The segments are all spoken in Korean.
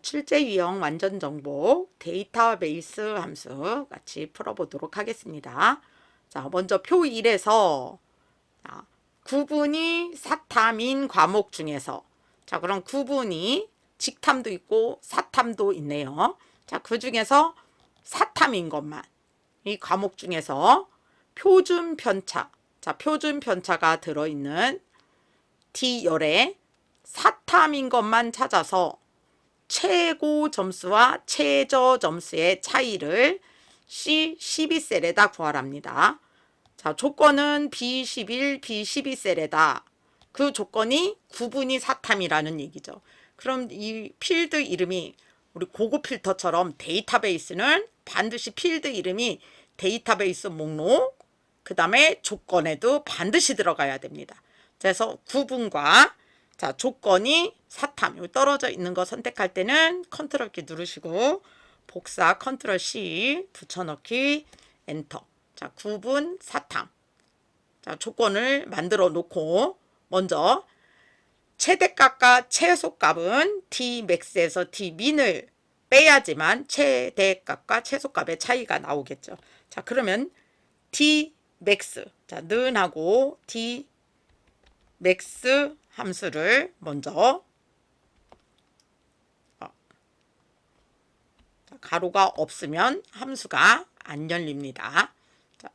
출제 유형 완전 정보 데이터베이스 함수 같이 풀어보도록 하겠습니다. 자, 먼저 표 1에서 구분이 사탐인 과목 중에서 그럼 구분이 직탐도 있고 사탐도 있네요. 자, 그 중에서 사탐인 것만 이 과목 중에서 표준 편차, 표준 편차가 들어있는 D열에 사탐인 것만 찾아서 최고 점수와 최저 점수의 차이를 C12셀에다 구하랍니다. 자, 조건은 B11, B12셀에다 그 조건이 구분이 사탐이라는 얘기죠. 그럼 이 필드 이름이 우리 고급 필터처럼 데이터베이스는 반드시 필드 이름이 데이터베이스 목록, 그 다음에 조건에도 반드시 들어가야 됩니다. 그래서 구분과 조건이 사탐, 여기 떨어져 있는 거 선택할 때는 컨트롤 키 누르시고 복사 컨트롤 C 붙여넣기 엔터. 자, 구분 사탐. 자, 조건을 만들어 놓고 먼저 최대값과 최소값은 Tmax에서 Tmin을 빼야지만 최대값과 최소값의 차이가 나오겠죠. 자, 그러면 Tmax, 는하고 Tmax 함수를 먼저 가로가 없으면 함수가 안 열립니다. 자,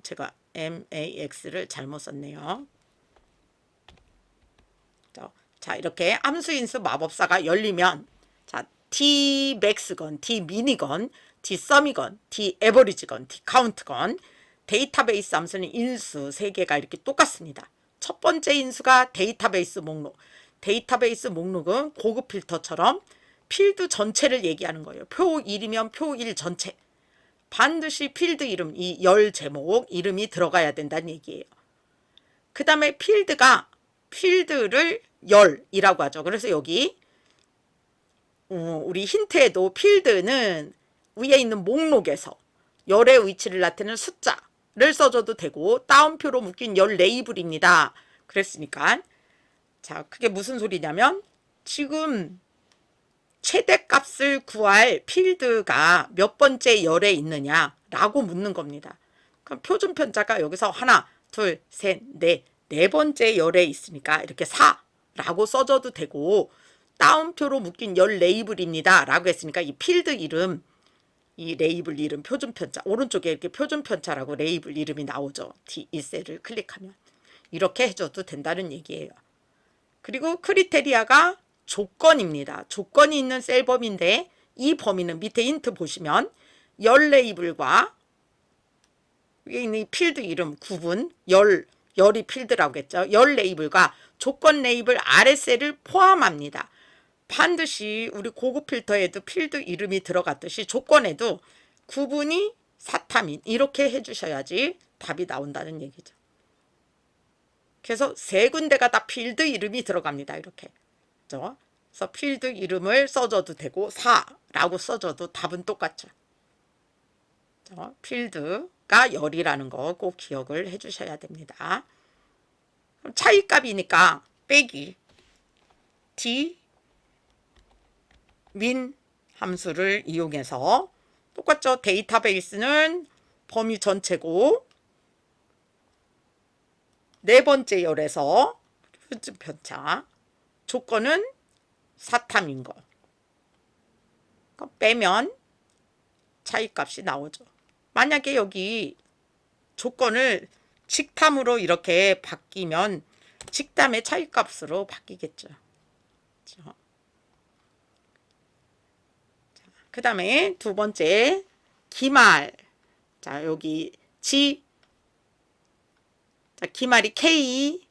제가 max를 잘못 썼네요. 자, 이렇게 함수인수 마법사가 열리면 Tmax건 Tmin이건 Tsum이건 Taverage건 Tcount건 데이터베이스 함수는 인수 3개가 이렇게 똑같습니다. 첫 번째 인수가 데이터베이스 목록. 데이터베이스 목록은 고급 필터처럼 필드 전체를 얘기하는 거예요. 표 1이면 표 1 전체. 반드시 필드 이름, 이 열 제목 이름이 들어가야 된다는 얘기예요. 그 다음에 필드를 열이라고 하죠. 그래서 여기 우리 힌트에도 필드는 위에 있는 목록에서 열의 위치를 나타내는 숫자를 써줘도 되고 따옴표로 묶인 열 레이블입니다. 그랬으니까 그게 무슨 소리냐면 지금 최대값을 구할 필드가 몇 번째 열에 있느냐라고 묻는 겁니다. 그럼 표준 편차가 여기서 하나, 둘, 셋, 네 번째 열에 있으니까 이렇게 4라고 써줘도 되고 따옴표로 묶인 열 레이블입니다 라고 했으니까 이 필드 이름, 이 레이블 이름 표준 편차, 오른쪽에 이렇게 표준 편차라고 레이블 이름이 나오죠. D1셀을 클릭하면 이렇게 해줘도 된다는 얘기예요. 그리고 크리테리아가 조건입니다. 조건이 있는 셀 범위인데 이 범위는 밑에 힌트 보시면 열 레이블과 위에 있는 필드 이름 구분, 열이 필드라고 했죠. 열 레이블과 조건 레이블 아래 셀을 포함합니다. 반드시 우리 고급 필터에도 필드 이름이 들어갔듯이 조건에도 구분이 사탐인 이렇게 해주셔야지 답이 나온다는 얘기죠. 그래서 3군데가 다 필드 이름이 들어갑니다. 이렇게. 그래서 필드 이름을 써줘도 되고 4라고 써줘도 답은 똑같죠. 필드가 열이라는 거 꼭 기억을 해주셔야 됩니다. 차이값이니까 빼기 Tmin 함수를 이용해서 똑같죠. 데이터베이스는 범위 전체고 네 번째 열에서 표준 편차 조건은 사탐인 거 빼면 차이값이 나오죠. 만약에 여기 조건을 직탐으로 이렇게 바뀌면 직탐의 차이값으로 바뀌겠죠. 그 다음에 두 번째 기말. 여기 기말이 K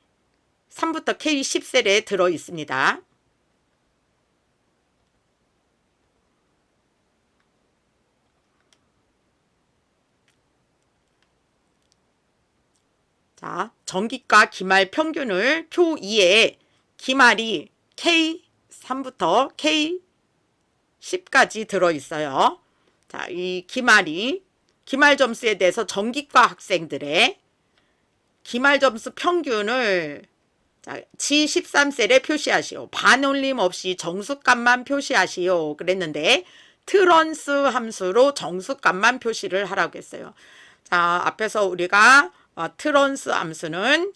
3부터 K 10셀에 들어 있습니다. 전기과 기말 평균을 표 2에 기말이 K3부터 K10까지 들어있어요. 이 기말 점수에 대해서 전기과 학생들의 기말 점수 평균을 자, G13셀에 표시하시오. 반올림 없이 정수값만 표시하시오. 그랬는데 트런스 함수로 정수값만 표시를 하라고 했어요. 자, 앞에서 우리가 트런스 함수는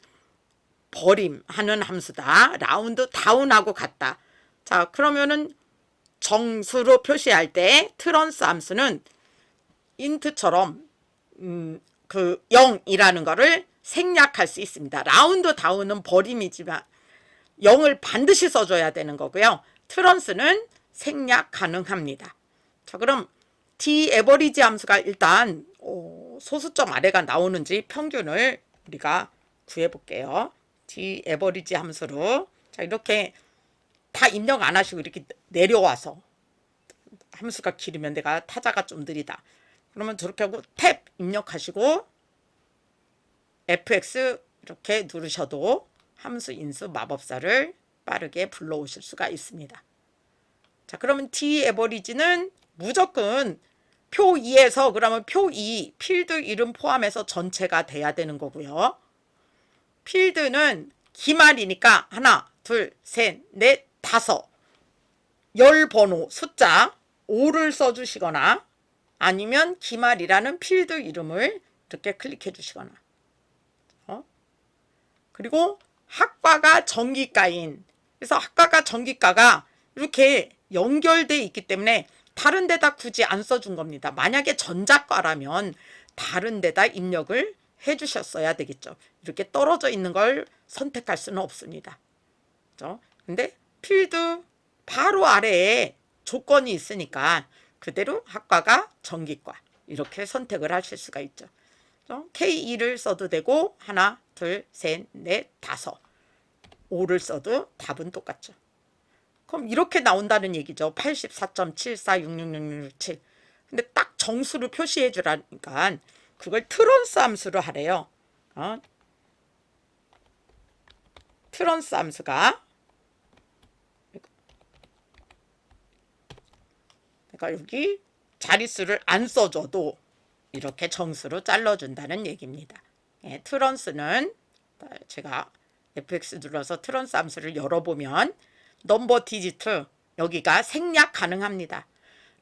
버림하는 함수다. 라운드 다운하고 같다. 자, 그러면은 정수로 표시할 때 트런스 함수는 인트처럼 그 0이라는 거를 생략할 수 있습니다. 라운드 다운은 버림이지만 0을 반드시 써줘야 되는 거고요. 트런스는 생략 가능합니다. 자, 그럼 D 에버리지 함수가 일단 소수점 아래가 나오는지 평균을 우리가 구해 볼게요. D 에버리지 함수로 자, 이렇게 다 입력 안 하시고 이렇게 내려와서 함수가 길으면 내가 타자가 좀 느리다. 그러면 저렇게 하고 탭 입력하시고 fx 이렇게 누르셔도 함수 인수 마법사를 빠르게 불러오실 수가 있습니다. 자, 그러면 D 에버리지는 무조건 표 2에서 그러면 표 2 필드 이름 포함해서 전체가 돼야 되는 거고요. 필드는 기말이니까 하나, 둘, 셋, 넷, 다섯 열 번호 숫자 5를 써주시거나 아니면 기말이라는 필드 이름을 이렇게 클릭해 주시거나 그리고 학과가 전기과인 그래서 학과가 전기과가 이렇게 연결돼 있기 때문에 다른 데다 굳이 안 써준 겁니다. 만약에 전자과라면 다른 데다 입력을 해 주셨어야 되겠죠. 이렇게 떨어져 있는 걸 선택할 수는 없습니다. 그렇죠? 근데 필드 바로 아래에 조건이 있으니까 그대로 학과가 전기과 이렇게 선택을 하실 수가 있죠. K2를 써도 되고 하나, 둘, 셋, 넷, 다섯 5를 써도 답은 똑같죠. 그럼 이렇게 나온다는 얘기죠. 84.74666667 근데 딱 정수를 표시해 주라니까 그걸 트런스 함수로 하래요. 트런스 함수가 그러니까 여기 자릿수를 안 써줘도 이렇게 정수로 잘라준다는 얘기입니다. 예, 트런스는 제가 fx 눌러서 트런스 함수를 열어보면 넘버 디지트 여기가 생략 가능합니다.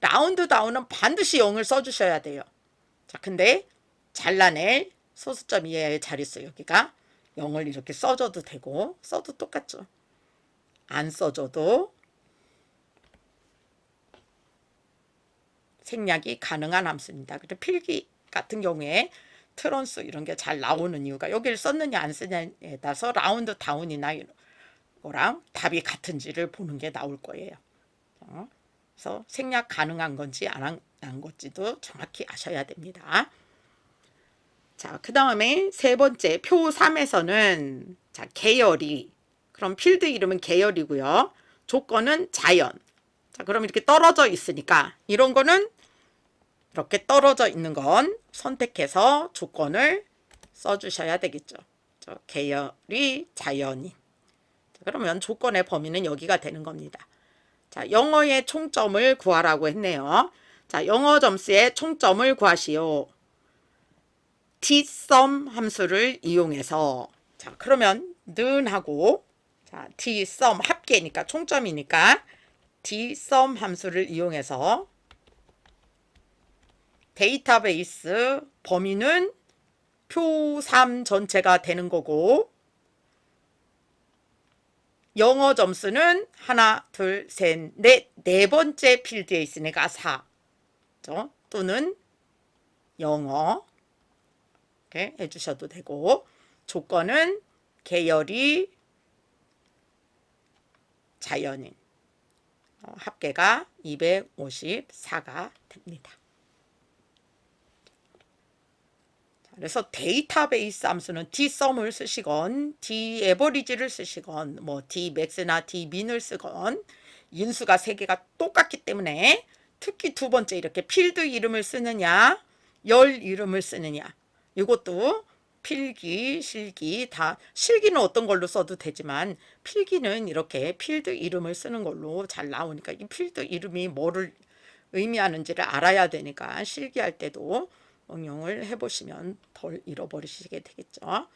라운드 다운은 반드시 0을 써주셔야 돼요. 자, 근데 잘라낼 소수점 이하의 자릿수 여기가 0을 이렇게 써줘도 되고 써도 똑같죠. 안 써줘도 생략이 가능한 함수입니다. 그래서 필기 같은 경우에 트런스 이런 게 잘 나오는 이유가 여기를 썼느냐 안 쓰느냐에 따라서 라운드 다운이나 이거랑 답이 같은지를 보는 게 나올 거예요. 그래서 생략 가능한 건지 안 한 건지도 정확히 아셔야 됩니다. 자, 그 다음에 세 번째 표 3에서는 자, 계열이 그럼 필드 이름은 계열이고요. 조건은 자연. 자, 그럼 이렇게 떨어져 있으니까 이런 거는 이렇게 떨어져 있는 건 선택해서 조건을 써주셔야 되겠죠. 계열이 자연인. 자, 그러면 조건의 범위는 여기가 되는 겁니다. 자, 영어의 총점을 구하라고 했네요. 자, 영어 점수의 총점을 구하시오. dsum 함수를 이용해서 자, 그러면 는하고 자, dsum 합계니까 총점이니까 dsum 함수를 이용해서 데이터베이스 범위는 표 3 전체가 되는 거고 영어 점수는 하나, 둘, 셋, 넷, 네 번째 필드에 있으니까 4 또는 영어 이렇게 해주셔도 되고 조건은 계열이 자연인 합계가 254가 됩니다. 그래서 데이터베이스 함수는 dsum을 쓰시건 daverage를 쓰시건 뭐 dmax나 dmin을 쓰건 인수가 3개가 똑같기 때문에 특히 두 번째 이렇게 필드 이름을 쓰느냐 열 이름을 쓰느냐 이것도 필기, 실기 다 실기는 어떤 걸로 써도 되지만 필기는 이렇게 필드 이름을 쓰는 걸로 잘 나오니까 이 필드 이름이 뭐를 의미하는지를 알아야 되니까 실기할 때도 응용을 해보시면 덜 잃어버리시게 되겠죠.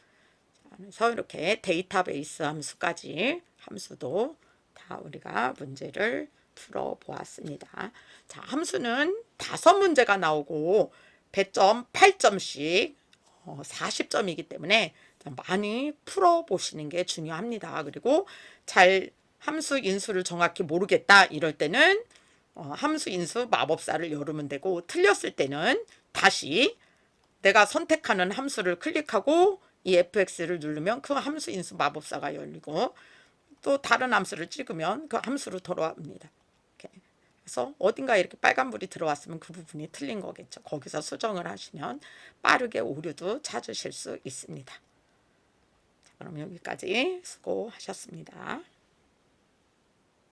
그래서 이렇게 데이터베이스 함수도 다 우리가 문제를 풀어 보았습니다. 자, 함수는 5문제가 나오고 배점 8점씩 40점이기 때문에 많이 풀어 보시는 게 중요합니다. 그리고 잘 함수 인수를 정확히 모르겠다 이럴 때는 함수 인수 마법사를 열으면 되고, 틀렸을 때는 다시 내가 선택하는 함수를 클릭하고 이 fx를 누르면 그 함수 인수 마법사가 열리고, 또 다른 함수를 찍으면 그 함수로 돌아옵니다. 이렇게. 그래서 어딘가 이렇게 빨간불이 들어왔으면 그 부분이 틀린 거겠죠. 거기서 수정을 하시면 빠르게 오류도 찾으실 수 있습니다. 자, 그럼 여기까지 수고하셨습니다.